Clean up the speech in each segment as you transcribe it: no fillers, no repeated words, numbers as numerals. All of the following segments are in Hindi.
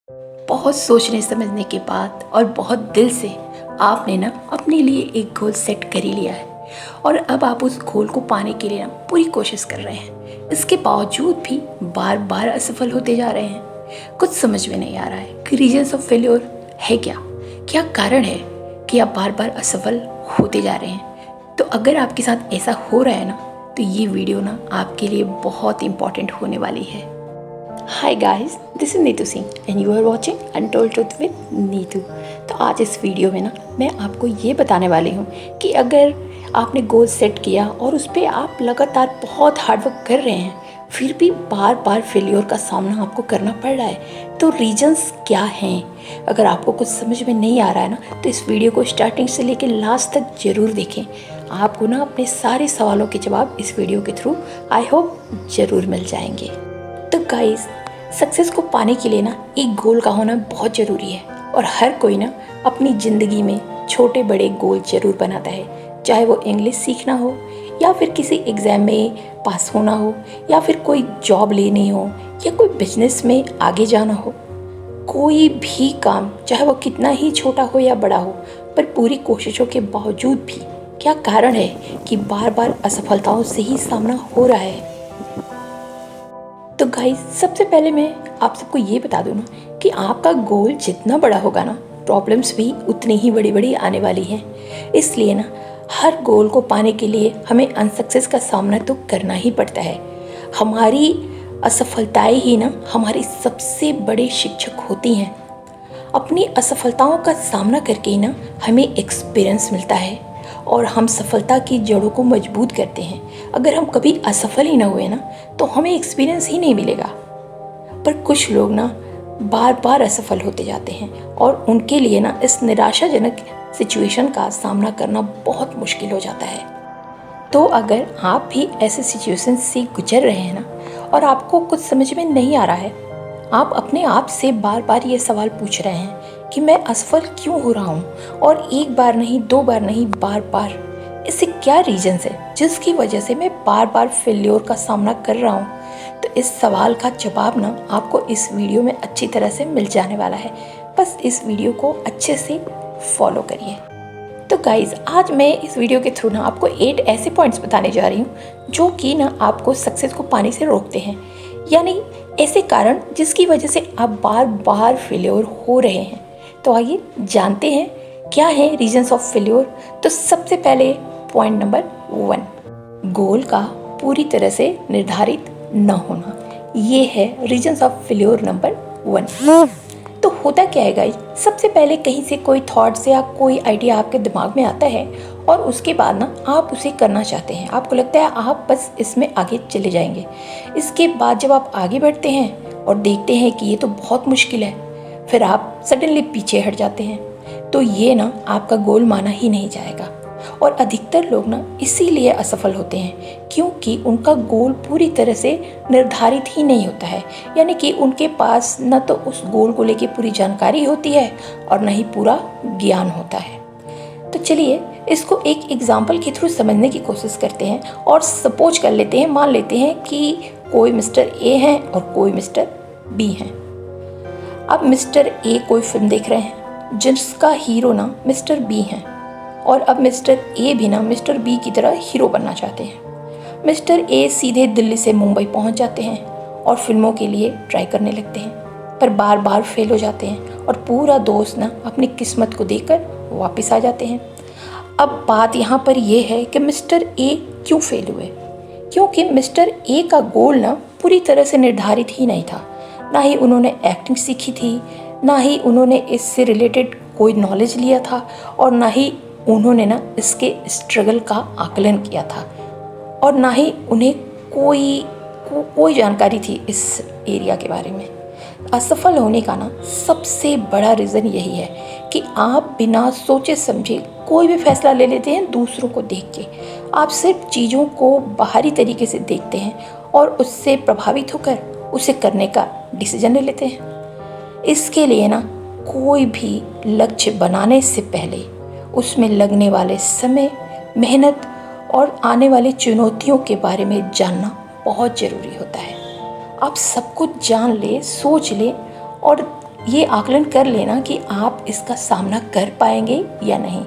बहुत सोचने समझने के बाद और बहुत दिल से आपने ना अपने लिए एक गोल सेट कर ही लिया है और अब आप उस गोल को पाने के लिए ना पूरी कोशिश कर रहे हैं। इसके बावजूद भी बार बार असफल होते जा रहे हैं। कुछ समझ में नहीं आ रहा है कि रीजंस ऑफ फेल्योर है क्या, क्या कारण है कि आप बार बार असफल होते जा रहे हैं। तो अगर आपके साथ ऐसा हो रहा है ना, तो ये वीडियो ना आपके लिए बहुत इम्पॉर्टेंट होने वाली है। Hi guys, this is Neetu Singh and you are watching untold truth with Neetu. तो आज इस वीडियो में ना मैं आपको ये बताने वाली हूँ कि अगर आपने गोल सेट किया और उस पर आप लगातार बहुत हार्डवर्क कर रहे हैं, फिर भी बार बार फेलियर का सामना आपको करना पड़ रहा है, तो रीजंस क्या हैं। अगर आपको कुछ समझ में नहीं आ रहा है ना, तो इस वीडियो को स्टार्टिंग से लेकर लास्ट तक ज़रूर देखें। आपको ना अपने सारे सवालों के जवाब इस वीडियो के थ्रू आई होप ज़रूर मिल जाएंगे। तो गाइस, सक्सेस को पाने के लिए ना एक गोल का होना बहुत ज़रूरी है और हर कोई ना अपनी ज़िंदगी में छोटे बड़े गोल ज़रूर बनाता है, चाहे वो इंग्लिश सीखना हो या फिर किसी एग्ज़ाम में पास होना हो या फिर कोई जॉब लेनी हो या कोई बिजनेस में आगे जाना हो। कोई भी काम चाहे वो कितना ही छोटा हो या बड़ा हो, पर पूरी कोशिशों के बावजूद भी क्या कारण है कि बार बार असफलताओं से ही सामना हो रहा है। तो गाइस, सबसे पहले मैं आप सबको ये बता दूँ ना कि आपका गोल जितना बड़ा होगा ना, प्रॉब्लम्स भी उतनी ही बड़ी बड़ी आने वाली हैं। इसलिए ना हर गोल को पाने के लिए हमें अनसक्सेस का सामना तो करना ही पड़ता है। हमारी असफलताएं ही ना हमारी सबसे बड़े शिक्षक होती हैं। अपनी असफलताओं का सामना करके ही ना हमें एक्सपीरियंस मिलता है और हम सफलता की जड़ों को मजबूत करते हैं। अगर हम कभी असफल ही ना हुए ना, तो हमें एक्सपीरियंस ही नहीं मिलेगा। पर कुछ लोग ना बार बार असफल होते जाते हैं और उनके लिए ना इस निराशाजनक सिचुएशन का सामना करना बहुत मुश्किल हो जाता है। तो अगर आप भी ऐसे सिचुएशन से गुजर रहे हैं ना और आपको कुछ समझ में नहीं आ रहा है, आप अपने आप से बार बार ये सवाल पूछ रहे हैं कि मैं असफल क्यों हो रहा हूँ, और एक बार नहीं, दो बार नहीं, बार बार, इससे क्या रीजंस है जिसकी वजह से मैं बार बार फेल्योर का सामना कर रहा हूँ। तो इस सवाल का जवाब ना आपको इस वीडियो में अच्छी तरह से मिल जाने वाला है। बस इस वीडियो को अच्छे से फॉलो करिए। तो गाइज, आज मैं इस वीडियो के थ्रू ना आपको 8 ऐसे पॉइंट्स बताने जा रही हूँ जो कि ना आपको सक्सेस को पाने से रोकते हैं, यानी ऐसे कारण जिसकी वजह से आप बार बार फेल्योर हो रहे हैं। तो आइए जानते हैं क्या है रीजंस ऑफ फेल्योर। तो सबसे पहले पॉइंट नंबर 1, गोल का पूरी तरह से निर्धारित न होना। ये है रीजंस ऑफ फेल्योर नंबर 1। तो होता क्या है गाइस, सबसे पहले कहीं से कोई थॉट्स या कोई आइडिया आपके दिमाग में आता है और उसके बाद ना आप उसे करना चाहते हैं। आपको लगता है आप बस इसमें आगे चले जाएंगे। इसके बाद जब आप आगे बढ़ते हैं और देखते हैं कि ये तो बहुत मुश्किल है, फिर आप सडनली पीछे हट जाते हैं। तो ये ना आपका गोल माना ही नहीं जाएगा। और अधिकतर लोग ना इसीलिए असफल होते हैं क्योंकि उनका गोल पूरी तरह से निर्धारित ही नहीं होता है, यानी कि उनके पास न तो उस गोल को लेके पूरी जानकारी होती है और न ही पूरा ज्ञान होता है। तो चलिए इसको एक एग्जाम्पल के थ्रू समझने की कोशिश करते हैं और सपोज कर लेते हैं, मान लेते हैं कि कोई मिस्टर ए हैं और कोई मिस्टर बी हैं। अब मिस्टर ए कोई फिल्म देख रहे हैं जिसका हीरो ना मिस्टर बी हैं, और अब मिस्टर ए भी ना मिस्टर बी की तरह हीरो बनना चाहते हैं। मिस्टर ए सीधे दिल्ली से मुंबई पहुंच जाते हैं और फिल्मों के लिए ट्राई करने लगते हैं, पर बार बार फेल हो जाते हैं और पूरा दोस्त ना अपनी किस्मत को देकर वापस आ जाते हैं। अब बात यहाँ पर यह है कि मिस्टर ए क्यों फेल हुए, क्योंकि मिस्टर ए का गोल ना पूरी तरह से निर्धारित ही नहीं था। ना ही उन्होंने एक्टिंग सीखी थी, ना ही उन्होंने इससे रिलेटेड कोई नॉलेज लिया था, और ना ही उन्होंने ना इसके स्ट्रगल का आकलन किया था, और ना ही उन्हें कोई जानकारी थी इस एरिया के बारे में। असफल होने का ना सबसे बड़ा रीज़न यही है कि आप बिना सोचे समझे कोई भी फैसला ले लेते हैं दूसरों को देख के। आप सिर्फ चीज़ों को बाहरी तरीके से देखते हैं और उससे प्रभावित होकर उसे करने का डिसीजन ले लेते हैं। इसके लिए ना कोई भी लक्ष्य बनाने से पहले उसमें लगने वाले समय, मेहनत और आने वाली चुनौतियों के बारे में जानना बहुत ज़रूरी होता है। आप सब कुछ जान ले, सोच ले और ये आकलन कर लेना कि आप इसका सामना कर पाएंगे या नहीं।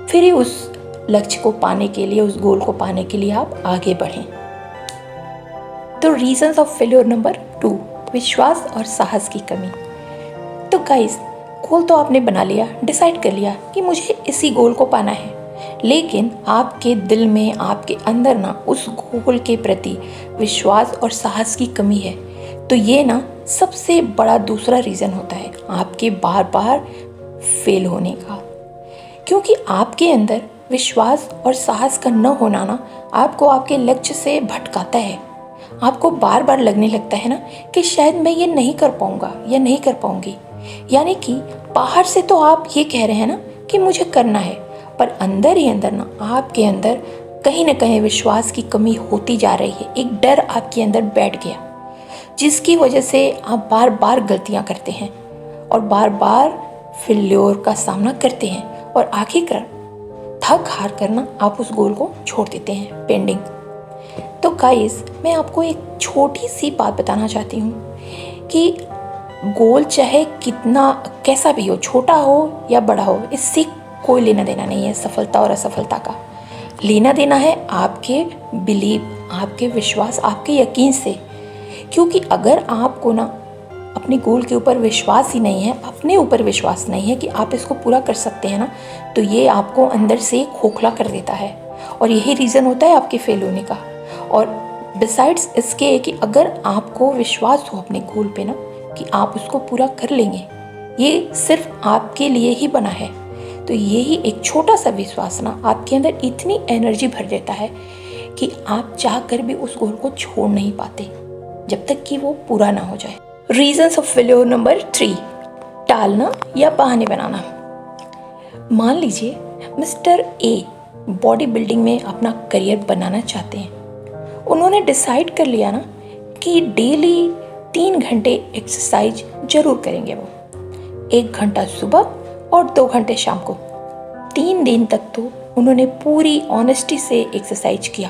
फिर ही उस लक्ष्य को पाने के लिए, उस गोल को पाने के लिए आप आगे बढ़ें। तो रीजंस ऑफ फेल्योर नंबर 2, विश्वास और साहस की कमी। तो गाइस, गोल तो आपने बना लिया, डिसाइड कर लिया कि मुझे इसी गोल को पाना है, लेकिन आपके दिल में, आपके अंदर ना उस गोल के प्रति विश्वास और साहस की कमी है। तो ये ना सबसे बड़ा दूसरा रीज़न होता है आपके बार बार फेल होने का, क्योंकि आपके अंदर विश्वास और साहस का न होना ना आपको आपके लक्ष्य से भटकाता है। आपको बार बार लगने लगता है ना कि शायद मैं ये नहीं कर पाऊंगा या नहीं कर पाऊंगी। यानी कि बाहर से तो आप ये कह रहे हैं ना कि मुझे करना है, पर अंदर ही अंदर ना आपके अंदर कहीं ना कहीं विश्वास की कमी होती जा रही है। एक डर आपके अंदर बैठ गया, जिसकी वजह से आप बार बार गलतियां करते हैं और बार बार फेल्योर का सामना करते हैं, और आखिरकार थक हार कर ना आप उस गोल को छोड़ देते हैं पेंडिंग। तो गाइस, मैं आपको एक छोटी सी बात बताना चाहती हूँ कि गोल चाहे कितना कैसा भी हो, छोटा हो या बड़ा हो, इससे कोई लेना देना नहीं है सफलता और असफलता का। लेना देना है आपके बिलीव, आपके विश्वास, आपके यकीन से। क्योंकि अगर आपको ना अपने गोल के ऊपर विश्वास ही नहीं है, अपने ऊपर विश्वास नहीं है कि आप इसको पूरा कर सकते हैं ना, तो ये आपको अंदर से खोखला कर देता है, और यही रीज़न होता है आपके फेल होने का। और बिसाइड्स इसके कि अगर आपको विश्वास हो अपने गोल पे ना कि आप उसको पूरा कर लेंगे, ये सिर्फ आपके लिए ही बना है, तो यही एक छोटा सा विश्वास ना आपके अंदर इतनी एनर्जी भर देता है कि आप चाह कर भी उस गोल को छोड़ नहीं पाते जब तक कि वो पूरा ना हो जाए। रीजंस ऑफ फेल्योर नंबर 3, टालना या बहाने बनाना। मान लीजिए मिस्टर ए बॉडी बिल्डिंग में अपना करियर बनाना चाहते हैं। उन्होंने डिसाइड कर लिया ना कि डेली 3 घंटे एक्सरसाइज जरूर करेंगे। वो 1 घंटा सुबह और 2 घंटे शाम को। 3 दिन तक तो उन्होंने पूरी ऑनेस्टी से एक्सरसाइज किया।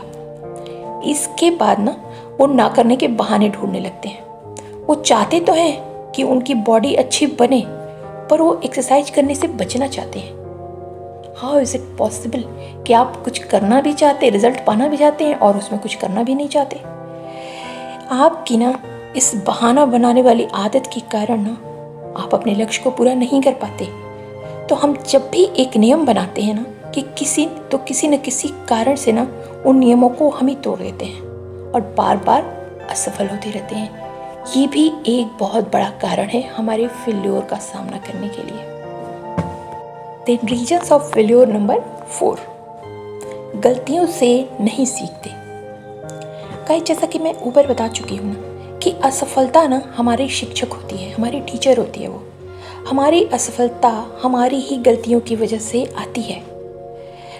इसके बाद ना वो ना करने के बहाने ढूंढने लगते हैं। वो चाहते तो हैं कि उनकी बॉडी अच्छी बने, पर वो एक्सरसाइज करने से बचना चाहते हैं। हाउ इज़ इट पॉसिबल कि आप कुछ करना भी चाहते, रिजल्ट पाना भी चाहते हैं और उसमें कुछ करना भी नहीं चाहते? आपकी ना इस बहाना बनाने वाली आदत के कारण ना आप अपने लक्ष्य को पूरा नहीं कर पाते। तो हम जब भी एक नियम बनाते हैं ना कि किसी न किसी कारण से ना उन नियमों को हम ही तोड़ देते हैं और बार बार असफल होते रहते हैं। ये भी एक बहुत बड़ा कारण है हमारे फेल्योर का सामना करने के लिए। Then reasons of failure number 4, गलतियों से नहीं सीखते। गाइस, जैसा कि मैं ऊपर बता चुकी हूँ ना कि असफलता ना हमारी शिक्षक होती है, हमारी टीचर होती है। वो हमारी असफलता हमारी ही गलतियों की वजह से आती है।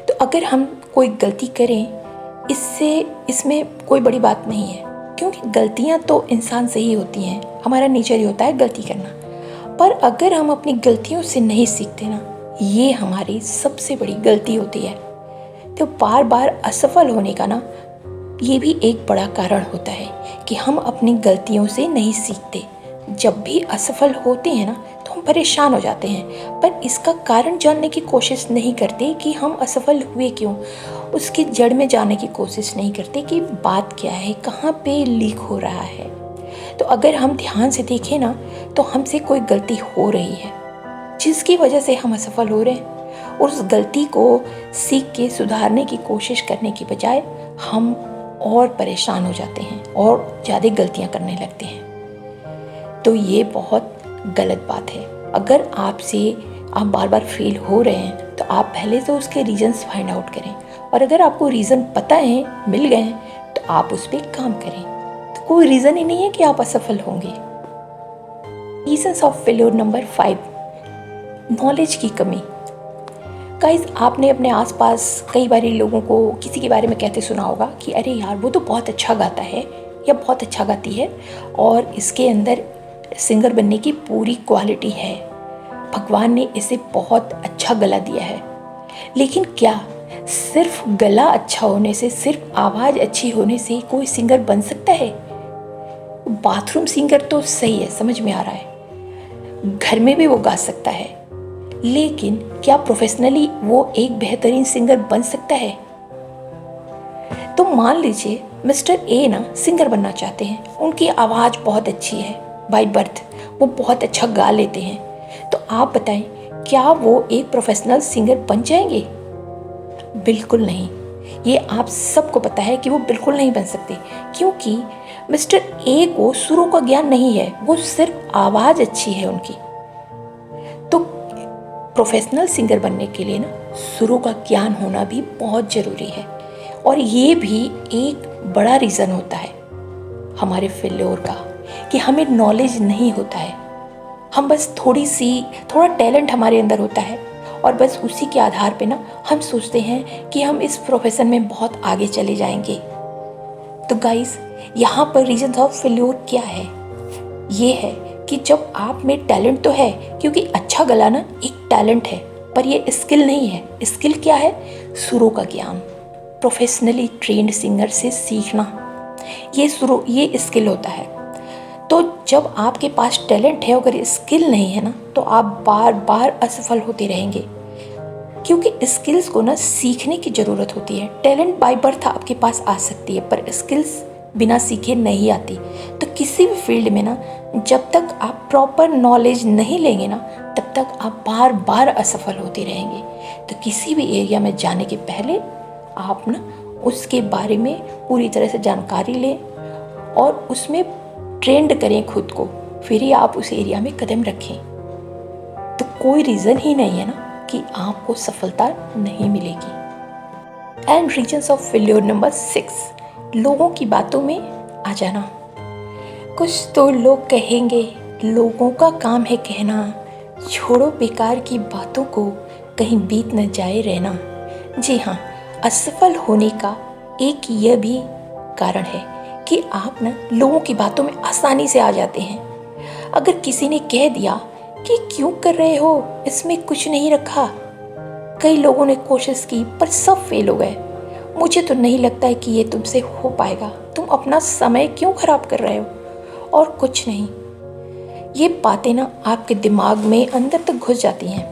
तो अगर हम कोई गलती करें, इसमें कोई बड़ी बात नहीं है, क्योंकि गलतियां तो इंसान से ही होती हैं, हमारा नेचर ही होता है गलती करना। पर अगर हम अपनी गलतियों से नहीं सीखते ना, ये हमारी सबसे बड़ी गलती होती है। तो बार बार असफल होने का ना ये भी एक बड़ा कारण होता है कि हम अपनी गलतियों से नहीं सीखते। जब भी असफल होते हैं ना तो हम परेशान हो जाते हैं, पर इसका कारण जानने की कोशिश नहीं करते कि हम असफल हुए क्यों। उसकी जड़ में जाने की कोशिश नहीं करते कि बात क्या है, कहाँ पे लीक हो रहा है। तो अगर हम ध्यान से देखें ना तो हमसे कोई गलती हो रही है जिसकी वजह से हम असफल हो रहे हैं, और उस गलती को सीख के सुधारने की कोशिश करने की बजाय हम और परेशान हो जाते हैं और ज़्यादा गलतियां करने लगते हैं। तो ये बहुत गलत बात है। अगर आप बार बार फेल हो रहे हैं तो आप पहले तो उसके रीजंस फाइंड आउट करें, और अगर आपको रीज़न पता है, मिल गए हैं, तो आप उस पर काम करें। तो कोई रीज़न ही नहीं है कि आप असफल होंगे। Reasons of failure number 5, knowledge की कमी। गाइस, आपने अपने आसपास कई बार लोगों को किसी के बारे में कहते सुना होगा कि अरे यार, वो तो बहुत अच्छा गाता है या बहुत अच्छा गाती है और इसके अंदर सिंगर बनने की पूरी क्वालिटी है, भगवान ने इसे बहुत अच्छा गला दिया है। लेकिन क्या सिर्फ गला अच्छा होने से, सिर्फ आवाज़ अच्छी होने से कोई सिंगर बन सकता है? बाथरूम सिंगर तो सही है, समझ में आ रहा है, घर में भी वो गा सकता है, लेकिन क्या प्रोफेशनली वो एक बेहतरीन सिंगर बन सकता है? तो मान लीजिए मिस्टर ए ना सिंगर बनना चाहते हैं, उनकी आवाज़ बहुत अच्छी है, बाय बर्थ वो बहुत अच्छा गा लेते हैं, तो आप बताएं क्या वो एक प्रोफेशनल सिंगर बन जाएंगे? बिल्कुल नहीं। ये आप सबको पता है कि वो बिल्कुल नहीं बन सकते, क्योंकि मिस्टर ए को सुरों का ज्ञान नहीं है, वो सिर्फ आवाज़ अच्छी है उनकी। तो प्रोफेशनल सिंगर बनने के लिए ना सुरों का ज्ञान होना भी बहुत ज़रूरी है, और ये भी एक बड़ा रीज़न होता है हमारे फेल्योर का कि हमें नॉलेज नहीं होता है। हम बस थोड़ा टैलेंट हमारे अंदर होता है, और बस उसी के आधार पे ना हम सोचते हैं कि हम इस प्रोफेशन में बहुत आगे चले जाएंगे। तो गाइस, यहाँ पर रीजन ऑफ फेल्योर क्या है? ये है कि जब आप में टैलेंट तो है, क्योंकि अच्छा गलाना एक टैलेंट है, पर ये स्किल नहीं है। स्किल क्या है? सुरों का ज्ञान, प्रोफेशनली ट्रेंड सिंगर से सीखना, ये स्किल होता है। तो जब आपके पास टैलेंट है, अगर स्किल नहीं है ना, तो आप बार बार असफल होते रहेंगे, क्योंकि स्किल्स को ना सीखने की ज़रूरत होती है। टैलेंट बाय बर्थ आपके पास आ सकती है, पर स्किल्स बिना सीखे नहीं आती। तो किसी भी फील्ड में ना जब तक आप प्रॉपर नॉलेज नहीं लेंगे ना, तब तक आप बार बार असफल होते रहेंगे। तो किसी भी एरिया में जाने के पहले आप ना उसके बारे में पूरी तरह से जानकारी लें और उसमें ट्रेंड करें खुद को, फिर ही आप उस एरिया में कदम रखें। तो कोई रीज़न ही नहीं है ना कि आपको सफलता नहीं मिलेगी। And reasons of failure number 6, लोगों की बातों में आ जाना। कुछ तो लोग कहेंगे, लोगों का काम है कहना, छोड़ो बेकार की बातों को, कहीं बीत न जाए रहना। जी हाँ, असफल होने का एक यह भी कारण है कि आप ना लोगों की बातों में आसानी से आ जाते हैं। अगर किसी ने कह दिया कि क्यों कर रहे हो, इसमें कुछ नहीं रखा, कई लोगों ने कोशिश की पर सब फेल हो गए, मुझे तो नहीं लगता है कि ये तुमसे हो पाएगा, तुम अपना समय क्यों खराब कर रहे हो, और कुछ नहीं। ये बातें ना आपके दिमाग में अंदर तक घुस जाती हैं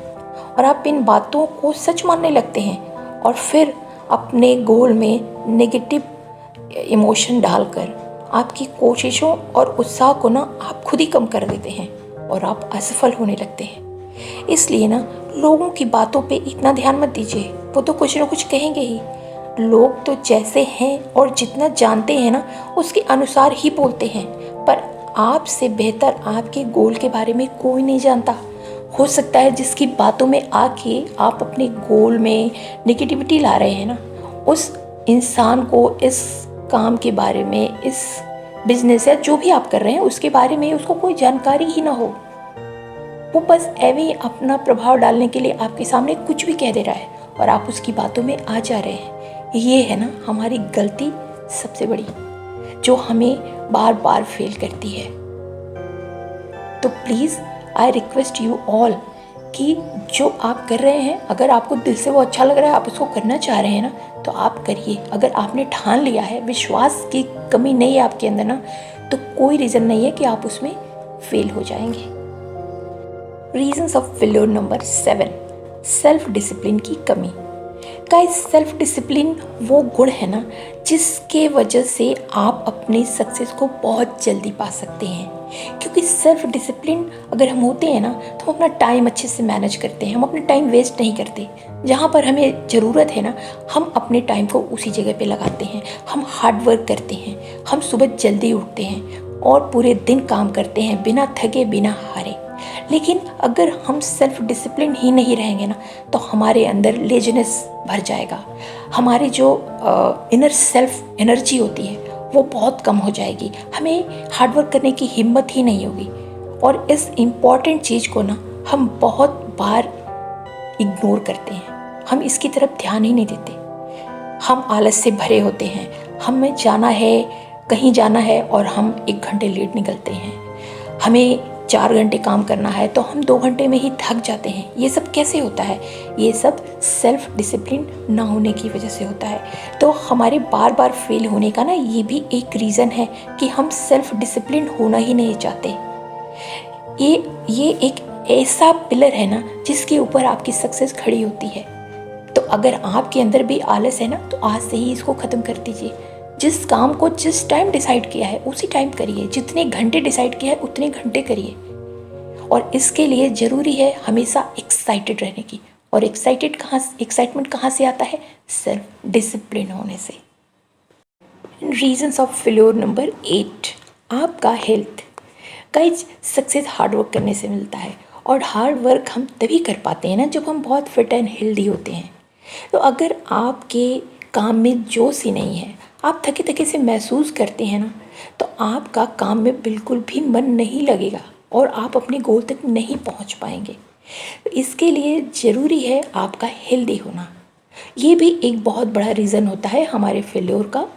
और आप इन बातों को सच मानने लगते हैं, और फिर अपने गोल में नेगेटिव इमोशन डालकर आपकी कोशिशों और उत्साह को ना आप खुद ही कम कर देते हैं और आप असफल होने लगते हैं। इसलिए ना लोगों की बातों पे इतना ध्यान मत दीजिए, वो तो कुछ ना कुछ कहेंगे ही। लोग तो जैसे हैं और जितना जानते हैं ना उसके अनुसार ही बोलते हैं, पर आपसे बेहतर आपके गोल के बारे में कोई नहीं जानता। हो सकता है जिसकी बातों में आके आप अपने गोल में नेगेटिविटी ला रहे हैं ना, उस इंसान को इस काम के बारे में, इस बिजनेस या जो भी आप कर रहे हैं उसके बारे में उसको कोई जानकारी ही ना हो। वो बस ऐवे ही अपना प्रभाव डालने के लिए आपके सामने कुछ भी कह दे रहा है और आप उसकी बातों में आ जा रहे हैं। ये है ना हमारी गलती सबसे बड़ी, जो हमें बार बार फेल करती है। तो please I request you all कि जो आप कर रहे हैं, अगर आपको दिल से वो अच्छा लग रहा है, आप उसको करना चाह रहे हैं ना, तो आप करिए। अगर आपने ठान लिया है, विश्वास की कमी नहीं है आपके अंदर ना, तो कोई रीज़न नहीं है कि आप उसमें फेल हो जाएंगे। Reasons of failure number 7, self discipline की कमी। गाइस, सेल्फ डिसिप्लिन वो गुण है ना जिसके वजह से आप अपनी सक्सेस को बहुत जल्दी पा सकते हैं। क्योंकि सेल्फ डिसिप्लिन अगर हम होते हैं ना, तो हम अपना टाइम अच्छे से मैनेज करते हैं, हम अपना टाइम वेस्ट नहीं करते। जहाँ पर हमें ज़रूरत है ना, हम अपने टाइम को उसी जगह पे लगाते हैं। हम हार्ड वर्क करते हैं, हम सुबह जल्दी उठते हैं और पूरे दिन काम करते हैं बिना थके, बिना हारे। लेकिन अगर हम सेल्फ डिसिप्लिन ही नहीं रहेंगे ना, तो हमारे अंदर लेजीनेस भर जाएगा। हमारी जो इनर सेल्फ एनर्जी होती है वो बहुत कम हो जाएगी, हमें हार्डवर्क करने की हिम्मत ही नहीं होगी। और इस इम्पॉर्टेंट चीज़ को ना हम बहुत बार इग्नोर करते हैं, हम इसकी तरफ ध्यान ही नहीं देते। हम आलस से भरे होते हैं, हमें जाना है, कहीं जाना है और हम 1 घंटे लेट निकलते हैं। हमें 4 घंटे काम करना है तो हम 2 घंटे में ही थक जाते हैं। ये सब कैसे होता है? ये सब सेल्फ डिसिप्लिन ना होने की वजह से होता है। तो हमारे बार बार फेल होने का ना ये भी एक रीज़न है कि हम सेल्फ डिसिप्लिन होना ही नहीं चाहते। ये एक ऐसा पिलर है ना जिसके ऊपर आपकी सक्सेस खड़ी होती है। तो अगर आपके अंदर भी आलस है ना तो आज से ही इसको ख़त्म कर दीजिए। जिस काम को जिस टाइम डिसाइड किया है उसी टाइम करिए, जितने घंटे डिसाइड किया है उतने घंटे करिए। और इसके लिए ज़रूरी है हमेशा एक्साइटेड रहने की। और एक्साइटमेंट कहाँ से आता है? सेल्फ डिसिप्लिन होने से। रीजंस ऑफ फेल्योर नंबर 8, आपका health. Guys, success hard work करने से मिलता है और हार्ड वर्क हम तभी कर पाते हैं ना जब हम बहुत फिट एंड हेल्दी होते हैं। तो अगर आपके काम में जोश ही नहीं है, आप थके थके से महसूस करते हैं ना, तो आपका काम में बिल्कुल भी मन नहीं लगेगा और आप अपने गोल तक नहीं पहुंच पाएंगे। तो इसके लिए ज़रूरी है आपका हेल्दी होना। ये भी एक बहुत बड़ा रीज़न होता है हमारे फेल्योर का,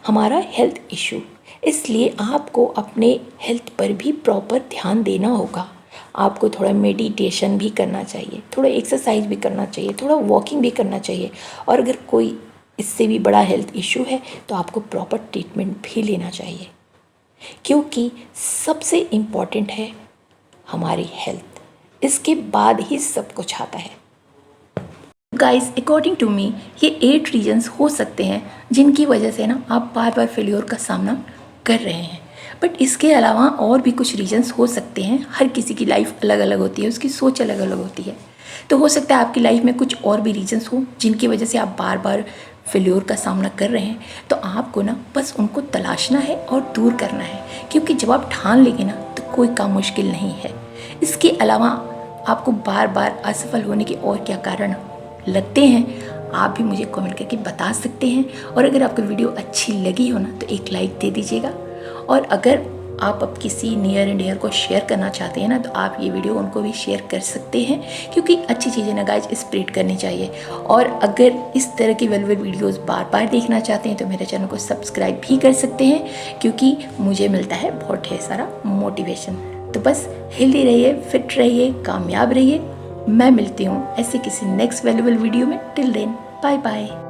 हमारा हेल्थ इशू। इसलिए आपको अपने हेल्थ पर भी प्रॉपर ध्यान देना होगा। आपको थोड़ा मेडिटेशन भी करना चाहिए, थोड़ा एक्सरसाइज भी करना चाहिए, थोड़ा वॉकिंग भी करना चाहिए। और अगर कोई इससे भी बड़ा हेल्थ इशू है तो आपको प्रॉपर ट्रीटमेंट भी लेना चाहिए, क्योंकि सबसे इम्पॉर्टेंट है हमारी हेल्थ। इसके बाद ही सब कुछ आता है। गाइस, अकॉर्डिंग टू मी ये 8 रीजन्स हो सकते हैं जिनकी वजह से ना आप बार बार फेल्योर का सामना कर रहे हैं। बट इसके अलावा और भी कुछ रीजन्स हो सकते हैं। हर किसी की लाइफ अलग अलग होती है, उसकी सोच अलग अलग होती है। तो हो सकता है आपकी लाइफ में कुछ और भी रीजन्स हो जिनकी वजह से आप बार बार फेल्योर का सामना कर रहे हैं। तो आपको ना बस उनको तलाशना है और दूर करना है, क्योंकि जब आप ठान लेंगे ना तो कोई काम मुश्किल नहीं है। इसके अलावा आपको बार बार असफल होने के और क्या कारण लगते हैं आप भी मुझे कमेंट करके बता सकते हैं। और अगर आपको वीडियो अच्छी लगी हो ना तो एक लाइक दे दीजिएगा। और अगर आप अब किसी नियर एंड डियर को शेयर करना चाहते हैं ना तो आप ये वीडियो उनको भी शेयर कर सकते हैं, क्योंकि अच्छी चीज़ें ना गाइज स्प्रेड करनी चाहिए। और अगर इस तरह की वेलवेट वीडियोस बार बार देखना चाहते हैं तो मेरे चैनल को सब्सक्राइब भी कर सकते हैं, क्योंकि मुझे मिलता है बहुत ढेर सारा मोटिवेशन। तो बस हेल्दी रहिए, फिट रहिए, कामयाब रहिए। मैं मिलती हूँ ऐसे किसी नेक्स्ट वैल्यूबल वीडियो में। Till then, bye bye.